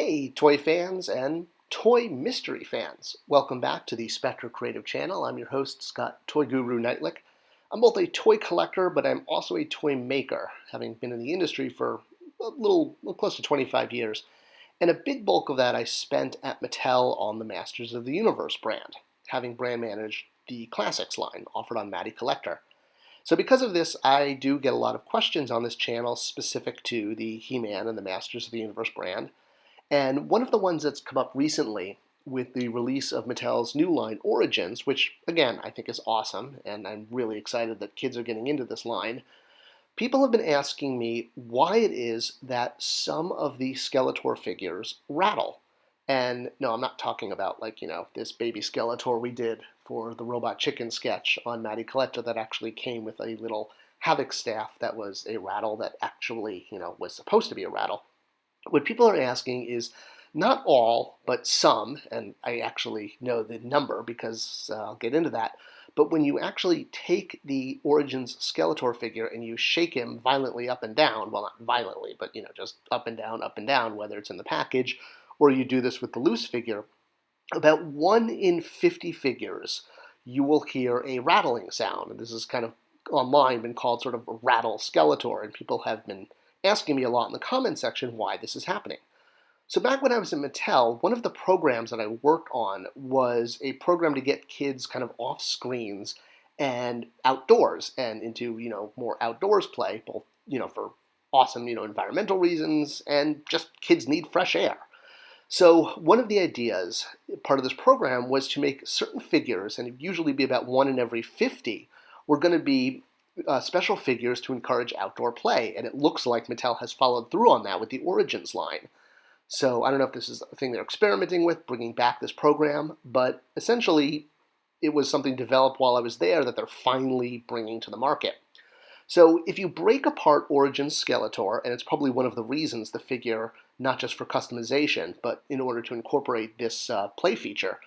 Hey, toy fans and toy mystery fans. Welcome back to the Spector Creative channel. I'm your host, Toy Guru Neitlich. I'm both a toy collector, but I'm also a toy maker, having been in the industry for a little close to 25 years. And a big bulk of that I spent at Mattel on the Masters of the Universe brand, having brand managed the Classics line offered on Matty Collector. So because of this, I do get a lot of questions on this channel specific to the He-Man and the Masters of the Universe brand. And one of the ones that's come up recently with the release of Mattel's new line, Origins, which, again, I think is awesome, and I'm really excited that kids are getting into this line, people have been asking me why it is that some of the Skeletor figures rattle. And no, I'm not talking about, this baby Skeletor we did for the Robot Chicken sketch on Matty Collector that actually came with a little Havoc staff that was a rattle that actually, was supposed to be a rattle. What people are asking is not all, but some, and I actually know the number because I'll get into that, but when you actually take the Origins Skeletor figure and you shake him violently up and down, well, not violently, but, just up and down, whether it's in the package or you do this with the loose figure, about 1 in 50 figures you will hear a rattling sound. And this is kind of online been called sort of a rattle Skeletor, and people have been asking me a lot in the comment section why this is happening. So back when I was at Mattel, one of the programs that I worked on was a program to get kids kind of off screens and outdoors and into, more outdoors play, both, for awesome, environmental reasons and just kids need fresh air. So one of the ideas, part of this program, was to make certain figures, and it'd usually be about 1 in every 50, were going to be special figures to encourage outdoor play, and it looks like Mattel has followed through on that with the Origins line. So I don't know if this is a thing they're experimenting with, bringing back this program, but essentially it was something developed while I was there that they're finally bringing to the market. So if you break apart Origins Skeletor, and it's probably one of the reasons the figure, not just for customization, but in order to incorporate this play feature,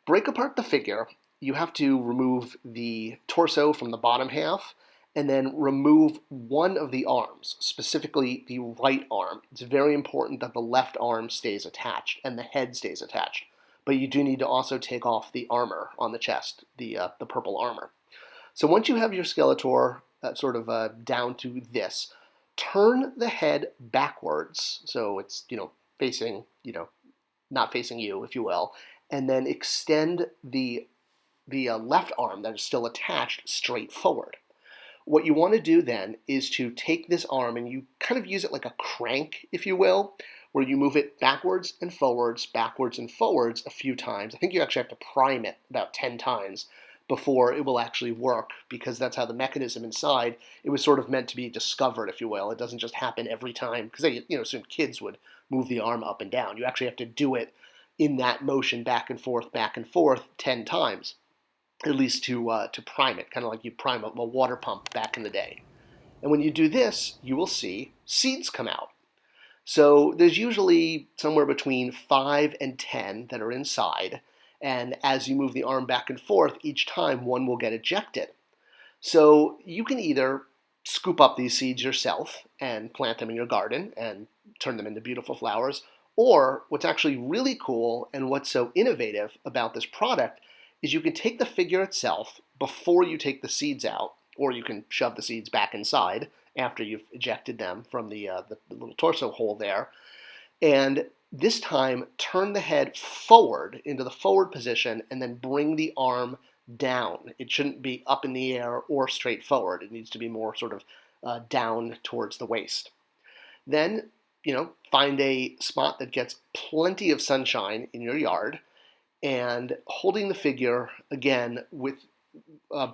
break apart the figure, you have to remove the torso from the bottom half, and then remove one of the arms, specifically the right arm. It's very important that the left arm stays attached and the head stays attached. But you do need to also take off the armor on the chest, the purple armor. So once you have your Skeletor down to this, turn the head backwards, so it's, facing, not facing you, if you will, and then extend the left arm that is still attached straight forward. What you want to do then is to take this arm and you kind of use it like a crank, if you will, where you move it backwards and forwards a few times. I think you actually have to prime it about 10 times before it will actually work, because that's how the mechanism inside, it was sort of meant to be discovered, if you will. It doesn't just happen every time, because they assume kids would move the arm up and down. You actually have to do it in that motion back and forth 10 times. At least to prime it, kind of like you prime a water pump back in the day. And when you do this, you will see seeds come out. So there's usually somewhere between 5 and 10 that are inside, and as you move the arm back and forth, each time one will get ejected. So you can either scoop up these seeds yourself and plant them in your garden and turn them into beautiful flowers, or what's actually really cool and what's so innovative about this product is you can take the figure itself before you take the seeds out, or you can shove the seeds back inside after you've ejected them from the little torso hole there, and this time turn the head forward into the forward position and then bring the arm down. It shouldn't be up in the air or straight forward. It needs to be more sort of down towards the waist. Then, find a spot that gets plenty of sunshine in your yard, and holding the figure, again,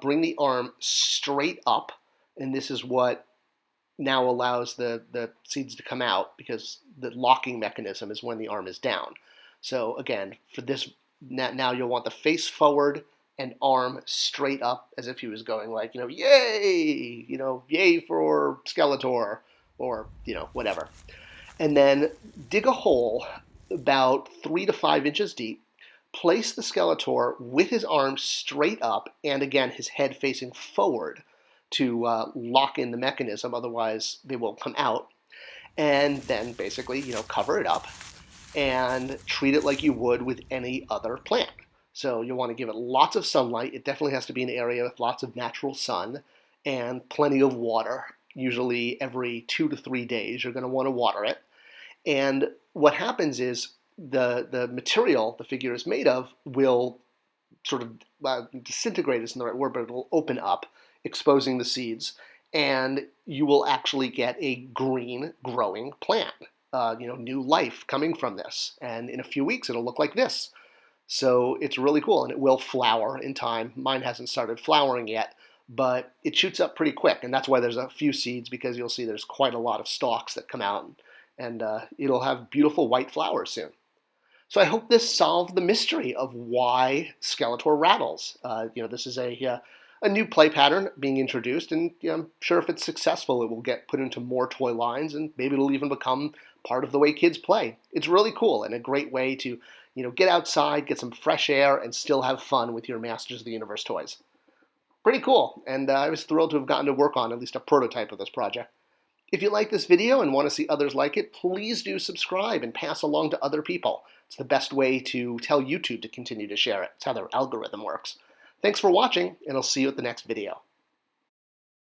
bring the arm straight up, and this is what now allows the seeds to come out, because the locking mechanism is when the arm is down. So again, for this, now you'll want the face forward and arm straight up, as if he was going like, yay, yay for Skeletor, or, whatever. And then dig a hole about 3 to 5 inches deep, place the Skeletor with his arms straight up and, again, his head facing forward to lock in the mechanism, otherwise they will come out, and then basically, cover it up and treat it like you would with any other plant. So you'll want to give it lots of sunlight. It definitely has to be an area with lots of natural sun and plenty of water. Usually every 2 to 3 days you're going to want to water it. And what happens is the material the figure is made of will sort of disintegrate isn't the right word, but it'll open up, exposing the seeds, and you will actually get a green growing plant. New life coming from this, and in a few weeks it'll look like this. So it's really cool, and it will flower in time. Mine hasn't started flowering yet, but it shoots up pretty quick, and that's why there's a few seeds, because you'll see there's quite a lot of stalks that come out, and it'll have beautiful white flowers soon. So I hope this solved the mystery of why Skeletor rattles. This is a new play pattern being introduced, and I'm sure if it's successful, it will get put into more toy lines, and maybe it'll even become part of the way kids play. It's really cool and a great way to get outside, get some fresh air, and still have fun with your Masters of the Universe toys. Pretty cool, and I was thrilled to have gotten to work on at least a prototype of this project. If you like this video and want to see others like it, please do subscribe and pass along to other people. It's the best way to tell YouTube to continue to share it. It's how their algorithm works. Thanks for watching, and I'll see you at the next video.